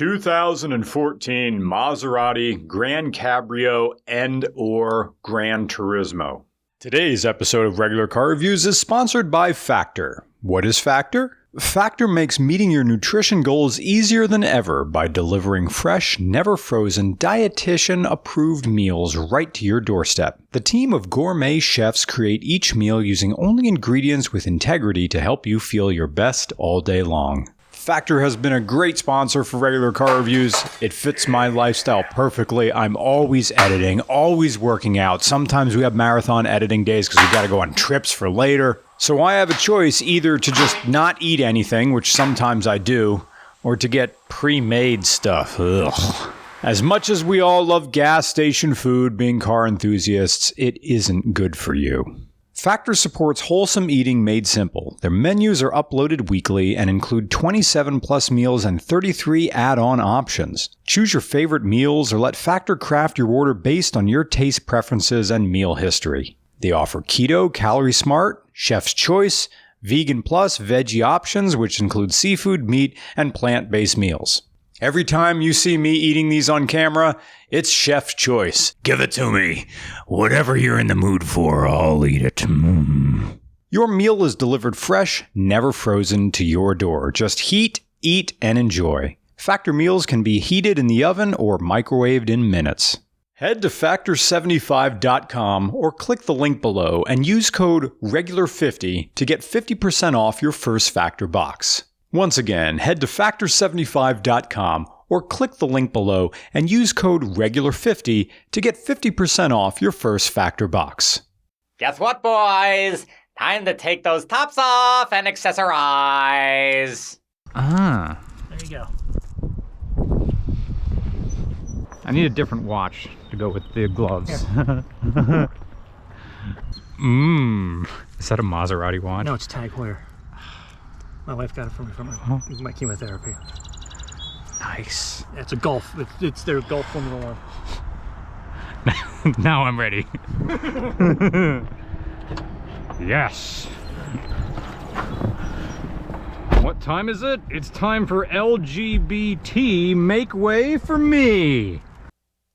2014 Maserati Grand Cabriolet and/or Gran Turismo. Today's episode of Regular Car Reviews is sponsored by Factor. What is Factor? Factor makes meeting your nutrition goals easier than ever by delivering fresh, never frozen, dietitian-approved meals right to your doorstep. The team of gourmet chefs create each meal using only ingredients with integrity to help you feel your best all day long. Factor has been a great sponsor for Regular Car Reviews. It fits my lifestyle perfectly. I'm always editing, always working out. Sometimes we have marathon editing days because we got to go on trips for later. So I have a choice either to just not eat anything, which sometimes I do, or to get pre-made stuff. Ugh. As much as we all love gas station food, being car enthusiasts, it isn't good for you. Factor supports wholesome eating made simple. Their menus are uploaded weekly and include 27 plus meals and 33 add-on options. Choose your favorite meals or let Factor craft your order based on your taste preferences and meal history. They offer keto, calorie smart, chef's choice, vegan plus, veggie options, which include seafood, meat, and plant-based meals. Every time you see me eating these on camera, it's chef's choice. Give it to me. Whatever you're in the mood for, I'll eat it. Your meal is delivered fresh, never frozen to your door. Just heat, eat, and enjoy. Factor meals can be heated in the oven or microwaved in minutes. Head to factor75.com or click the link below and use code REGULAR50 to get 50% off your first Factor box. Once again, head to factor75.com or click the link below and use code REGULAR50 to get 50% off your first Factor box. Guess what, boys? Time to take those tops off and accessorize. Ah. There you go. I need a different watch to go with the gloves. Is that a Maserati watch? No, it's Tag Heuer. My wife got it for me from my chemotherapy. Nice. It's a Golf. It's their Golf Formula 1. Now I'm ready. Yes. What time is it? It's time for LGBT Make Way for Me.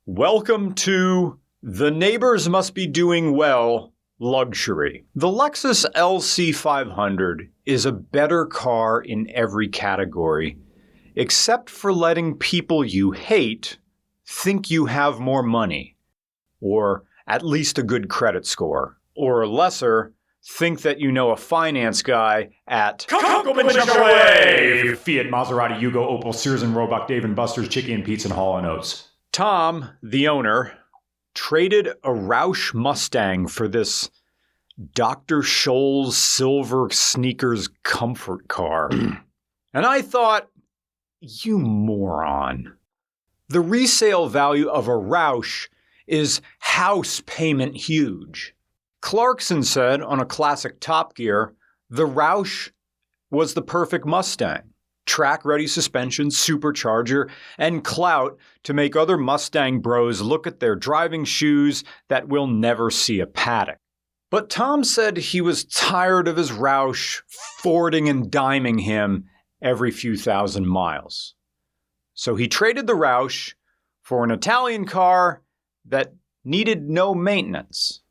Welcome to The Neighbors Must Be Doing Well Luxury. The Lexus LC500 is a better car in every category, except for letting people you hate think you have more money, or at least a good credit score, or lesser, think that you know a finance guy at Kunkleman Fiat, Maserati, Yugo, Opel, Sears and Roebuck, Dave and Buster's, Chicky and Pete's, and Hall & Oates. Tom, the owner, traded a Roush Mustang for this Dr. Scholl's Silver Sneakers comfort car. And I thought, you moron. The resale value of a Roush is house payment huge. Clarkson said on a classic Top Gear, the Roush was the perfect Mustang. Track-ready suspension, supercharger, and clout to make other Mustang bros look at their driving shoes that will never see a paddock. But Tom said he was tired of his Roush Fording and diming him every few thousand miles. So he traded the Roush for an Italian car that needed no maintenance.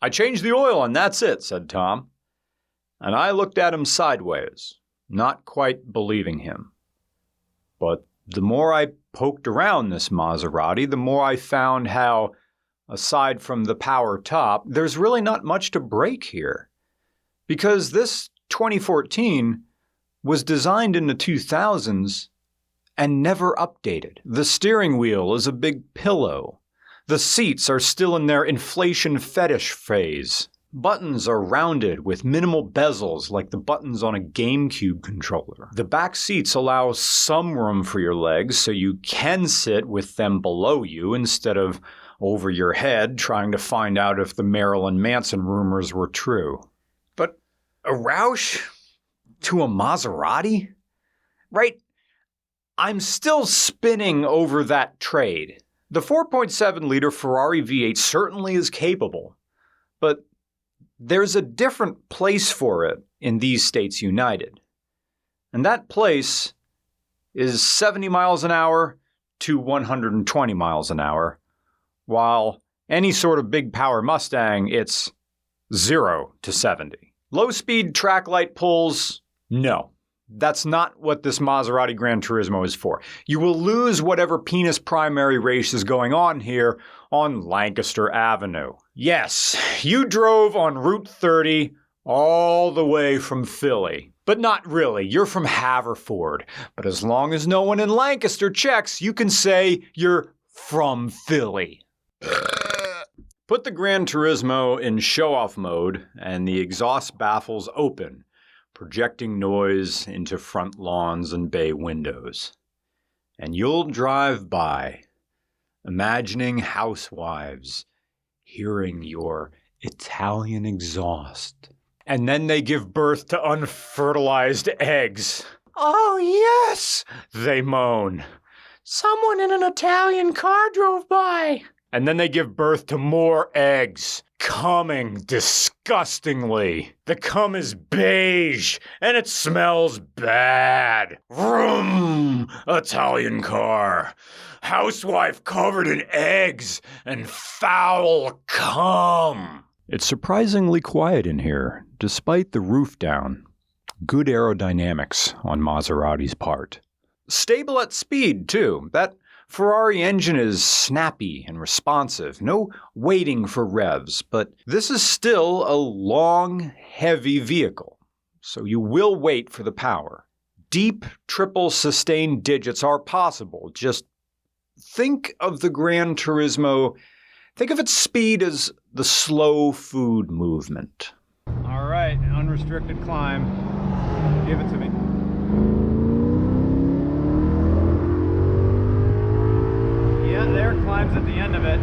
I changed the oil and that's it, said Tom. And I looked at him sideways, not quite believing him. But the more I poked around this Maserati, the more I found how, aside from the power top, there's really not much to break here. Because this 2014 was designed in the 2000s and never updated. The steering wheel is a big pillow. The seats are still in their inflation fetish phase. Buttons are rounded with minimal bezels like the buttons on a GameCube controller. The back seats allow some room for your legs so you can sit with them below you instead of over your head trying to find out if the Marilyn Manson rumors were true. But a Roush to a Maserati? Right? I'm still spinning over that trade. The 4.7-liter Ferrari V8 certainly is capable, but there's a different place for it in these states united. And that place is 70 miles an hour to 120 miles an hour, while any sort of big power Mustang, it's 0 to 70. Low-speed track light pulls, no. That's not what this Maserati Gran Turismo is for. You will lose whatever penis primary race is going on here on Lancaster Avenue. Yes, you drove on Route 30 all the way from Philly. But not really, you're from Haverford. But as long as no one in Lancaster checks, you can say you're from Philly. Put the Gran Turismo in show-off mode and the exhaust baffles open, projecting noise into front lawns and bay windows. And you'll drive by, imagining housewives hearing your Italian exhaust. And then they give birth to unfertilized eggs. "Oh, yes," they moan. "Someone in an Italian car drove by." And then they give birth to more eggs, coming disgustingly. The cum is beige, and it smells bad. Vroom! Italian car. Housewife covered in eggs and foul cum. It's surprisingly quiet in here, despite the roof down. Good aerodynamics on Maserati's part. Stable at speed, too. That Ferrari engine is snappy and responsive, no waiting for revs, but this is still a long, heavy vehicle, so you will wait for the power. Deep triple sustained digits are possible. Just think of the Gran Turismo, think of its speed as the slow food movement. All right, unrestricted climb. Give it to me. There, climbs at the end of it.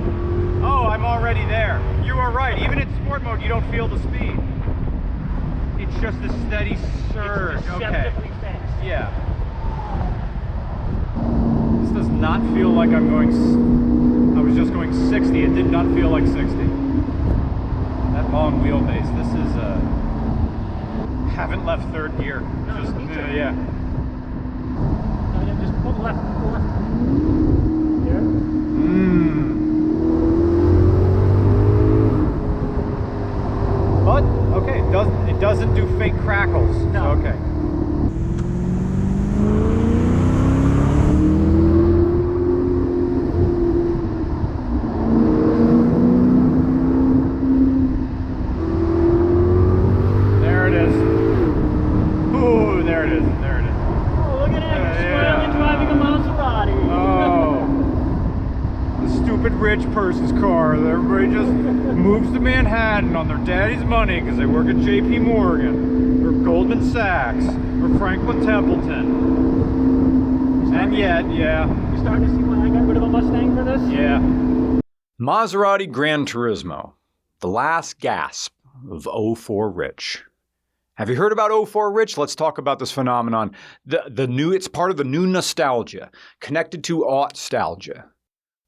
Oh, I'm already there. You are right. Even in sport mode, you don't feel the speed. It's just a steady surge. It's okay. fast. Yeah. This does not feel like I'm going. I was just going 60. It did not feel like 60. That long wheelbase. This is haven't left third gear. No, Just yeah. No, just pull left. Pull left. But okay, it doesn't do fake crackles. No. Okay. There it is. Ooh, there it is. There it is. Oh, look at that! You're smiling driving a Maserati. Oh. The stupid rich person's car that everybody just moves to Manhattan on their daddy's money because they work at J.P. Morgan or Goldman Sachs or Franklin Templeton. And yet, yeah. You're starting to see why I got rid of a Mustang for this? Yeah. Maserati Gran Turismo, the last gasp of 04 Rich. Have you heard about 04 Rich? Let's talk about this phenomenon. It's part of the new nostalgia, connected to nostalgia.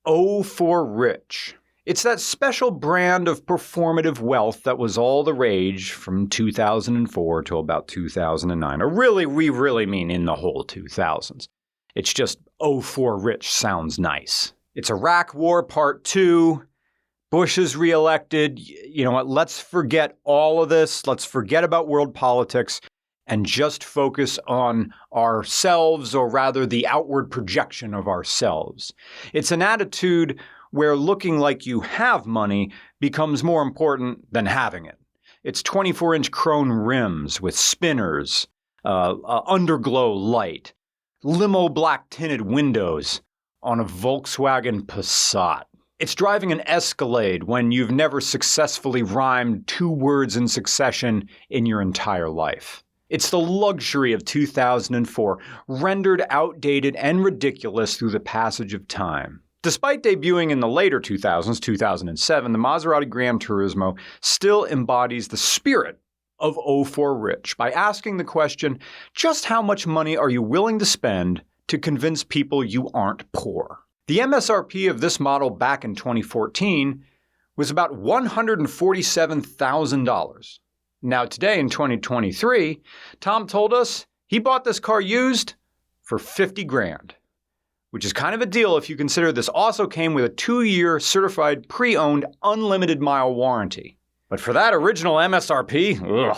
04 Rich. It's that special brand of performative wealth that was all the rage from 2004 till about 2009. Or really, we really mean in the whole 2000s. It's just 04 Rich sounds nice. It's Iraq War Part 2. Bush is reelected. You know what? Let's forget all of this. Let's forget about world politics and just focus on ourselves, or rather the outward projection of ourselves. It's an attitude where looking like you have money becomes more important than having it. It's 24-inch chrome rims with spinners, underglow light, limo black tinted windows on a Volkswagen Passat. It's driving an Escalade when you've never successfully rhymed 2 words in succession in your entire life. It's the luxury of 2004, rendered outdated and ridiculous through the passage of time. Despite debuting in the later 2000s, 2007, the Maserati Gran Turismo still embodies the spirit of 04 Rich by asking the question, just how much money are you willing to spend to convince people you aren't poor? The MSRP of this model back in 2014 was about $147,000. Now today in 2023, Tom told us he bought this car used for 50 grand, which is kind of a deal if you consider this also came with a 2-year certified pre-owned unlimited mile warranty. But for that original MSRP,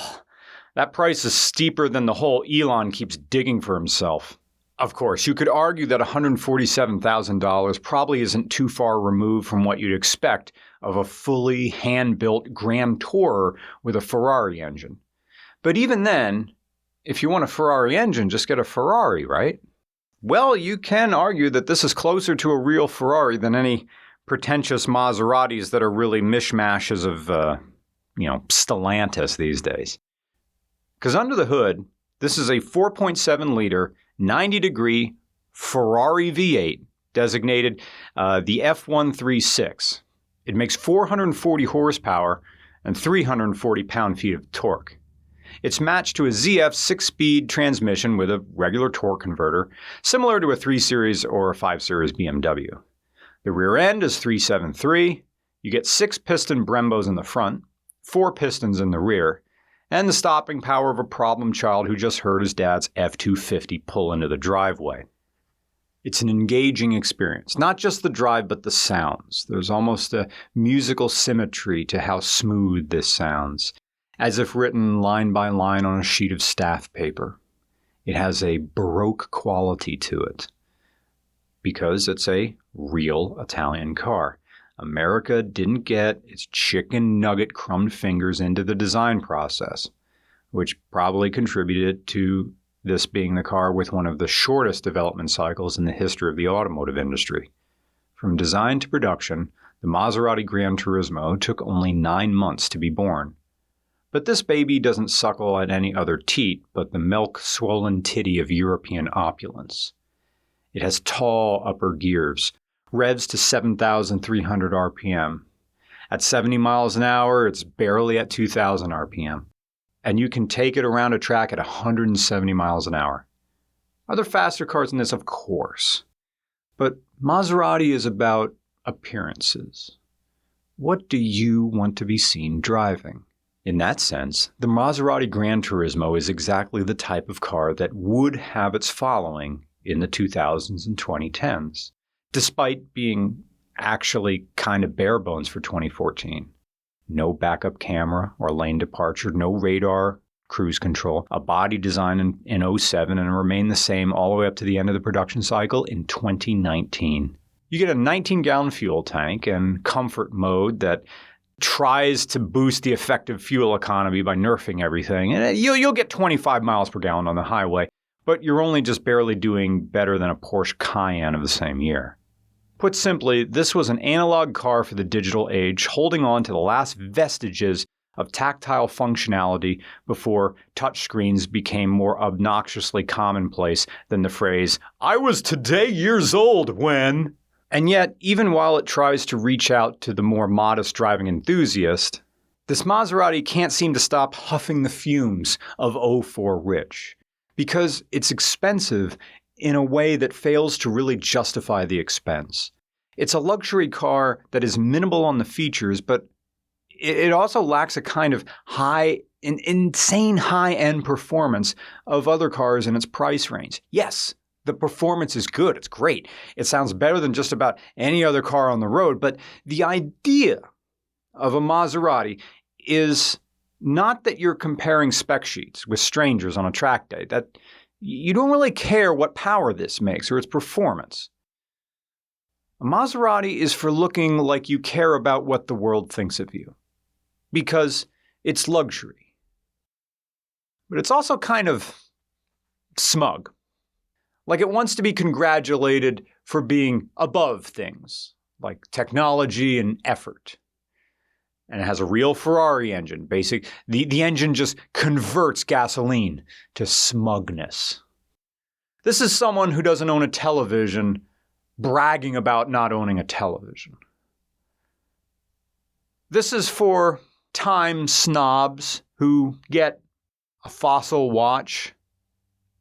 that price is steeper than the hole Elon keeps digging for himself. Of course, you could argue that $147,000 probably isn't too far removed from what you'd expect of a fully hand-built Grand Tourer with a Ferrari engine. But even then, if you want a Ferrari engine, just get a Ferrari, right? Well, you can argue that this is closer to a real Ferrari than any pretentious Maseratis that are really mishmashes of, Stellantis these days. Because under the hood, this is a 4.7-liter, 90-degree Ferrari V8 designated the F136. It makes 440 horsepower and 340 pound-feet of torque. It's matched to a ZF 6-speed transmission with a regular torque converter, similar to a 3 Series or a 5 Series BMW. The rear end is 373. You get 6 piston Brembos in the front, 4 pistons in the rear, and the stopping power of a problem child who just heard his dad's F-250 pull into the driveway. It's an engaging experience, not just the drive, but the sounds. There's almost a musical symmetry to how smooth this sounds, as if written line by line on a sheet of staff paper. It has a Baroque quality to it, because it's a real Italian car. America didn't get its chicken nugget crumbed fingers into the design process, which probably contributed to this being the car with one of the shortest development cycles in the history of the automotive industry. From design to production, the Maserati Granturismo took only 9 months to be born. But this baby doesn't suckle at any other teat but the milk-swollen titty of European opulence. It has tall upper gears, revs to 7,300 RPM. At 70 miles an hour, it's barely at 2,000 RPM. And you can take it around a track at 170 miles an hour. Are there faster cars than this? Of course. But Maserati is about appearances. What do you want to be seen driving? In that sense, the Maserati Gran Turismo is exactly the type of car that would have its following in the 2000s and 2010s. Despite being actually kind of bare bones for 2014. No backup camera or lane departure, no radar, cruise control, a body design in 07 and remained the same all the way up to the end of the production cycle in 2019. You get a 19-gallon fuel tank and comfort mode that tries to boost the effective fuel economy by nerfing everything. And you'll get 25 miles per gallon on the highway, but you're only just barely doing better than a Porsche Cayenne of the same year. Put simply, this was an analog car for the digital age, holding on to the last vestiges of tactile functionality before touchscreens became more obnoxiously commonplace than the phrase, "I was today years old when..." And yet, even while it tries to reach out to the more modest driving enthusiast, this Maserati can't seem to stop huffing the fumes of 04 rich, because it's expensive in a way that fails to really justify the expense. It's a luxury car that is minimal on the features, but it also lacks a kind of insane high-end performance of other cars in its price range. Yes, the performance is good. It's great. It sounds better than just about any other car on the road, but the idea of a Maserati is not that you're comparing spec sheets with strangers on a track day. That you don't really care what power this makes or its performance. A Maserati is for looking like you care about what the world thinks of you, because it's luxury. But it's also kind of smug. Like it wants to be congratulated for being above things, like technology and effort. And it has a real Ferrari engine. The engine just converts gasoline to smugness. This is someone who doesn't own a television bragging about not owning a television. This is for time snobs who get a fossil watch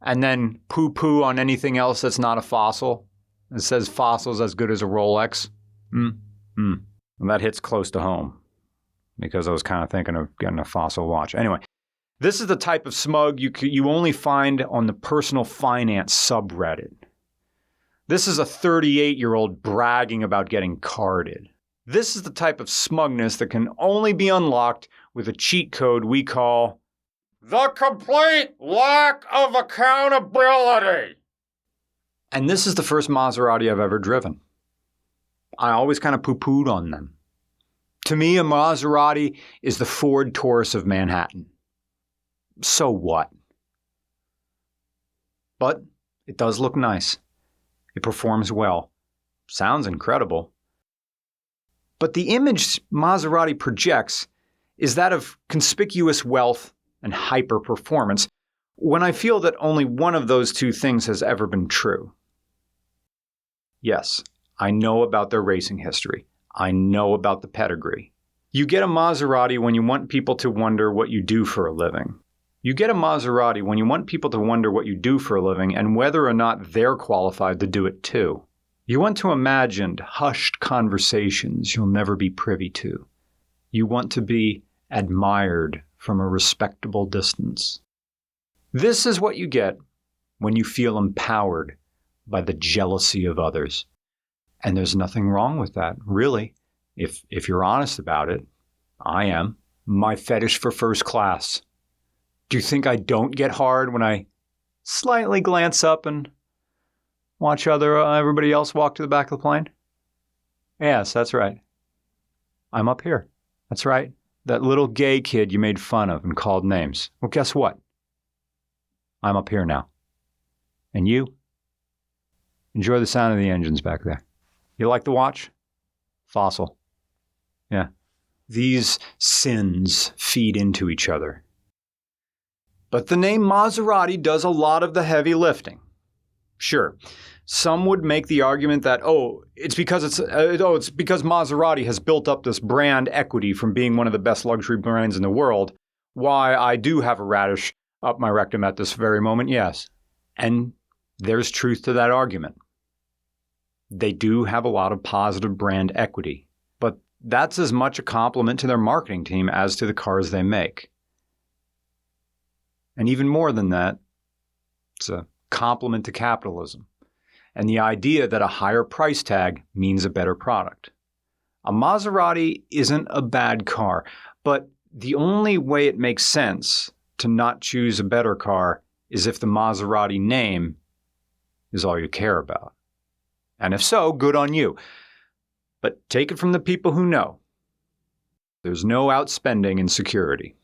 and then poo-poo on anything else that's not a fossil. It says fossil's as good as a Rolex. And that hits close to home, because I was kind of thinking of getting a fossil watch. Anyway, This is the type of smug you only find on the personal finance subreddit. This is a 38-year-old bragging about getting carded. This is the type of smugness that can only be unlocked with a cheat code we call the complete lack of accountability. And this is the first Maserati I've ever driven. I always kind of poo-pooed on them. To me, a Maserati is the Ford Taurus of Manhattan. So what? But it does look nice. It performs well. Sounds incredible. But the image Maserati projects is that of conspicuous wealth and hyper-performance, when I feel that only one of those two things has ever been true. Yes, I know about their racing history. I know about the pedigree. You get a Maserati when you want people to wonder what you do for a living. You get a Maserati when you want people to wonder what you do for a living and whether or not they're qualified to do it too. You want to imagine hushed conversations you'll never be privy to. You want to be admired from a respectable distance. This is what you get when you feel empowered by the jealousy of others. And there's nothing wrong with that, really, if you're honest about it. I am. My fetish for first class. Do you think I don't get hard when I slightly glance up and watch everybody else walk to the back of the plane? Yes, that's right. I'm up here. That's right. That little gay kid you made fun of and called names. Well, guess what? I'm up here now. And you? Enjoy the sound of the engines back there. You like the watch? Fossil. Yeah. These sins feed into each other. But the name Maserati does a lot of the heavy lifting. Sure, some would make the argument that, it's because Maserati has built up this brand equity from being one of the best luxury brands in the world. Why, I do have a radish up my rectum at this very moment, yes. And there's truth to that argument. They do have a lot of positive brand equity, but that's as much a compliment to their marketing team as to the cars they make. And even more than that, it's a compliment to capitalism and the idea that a higher price tag means a better product. A Maserati isn't a bad car, but the only way it makes sense to not choose a better car is if the Maserati name is all you care about. And if so, good on you. But take it from the people who know. There's no outspending in security.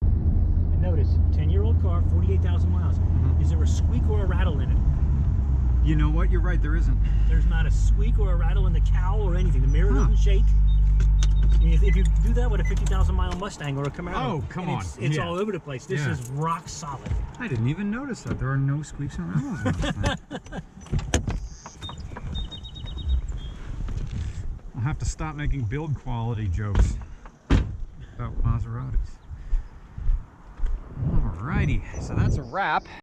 And notice, 10-year-old car, 48,000 miles. Is there a squeak or a rattle in it? You know what? You're right, there isn't. There's not a squeak or a rattle in the cowl or anything. The mirror doesn't shake. If you do that with a 50,000-mile Mustang or a Camaro, oh, come on. It's all over the place. This is rock solid. I didn't even notice that. There are no squeaks and rattles in this thing. I'll have to stop making build quality jokes about Maseratis. Alrighty, so that's a wrap.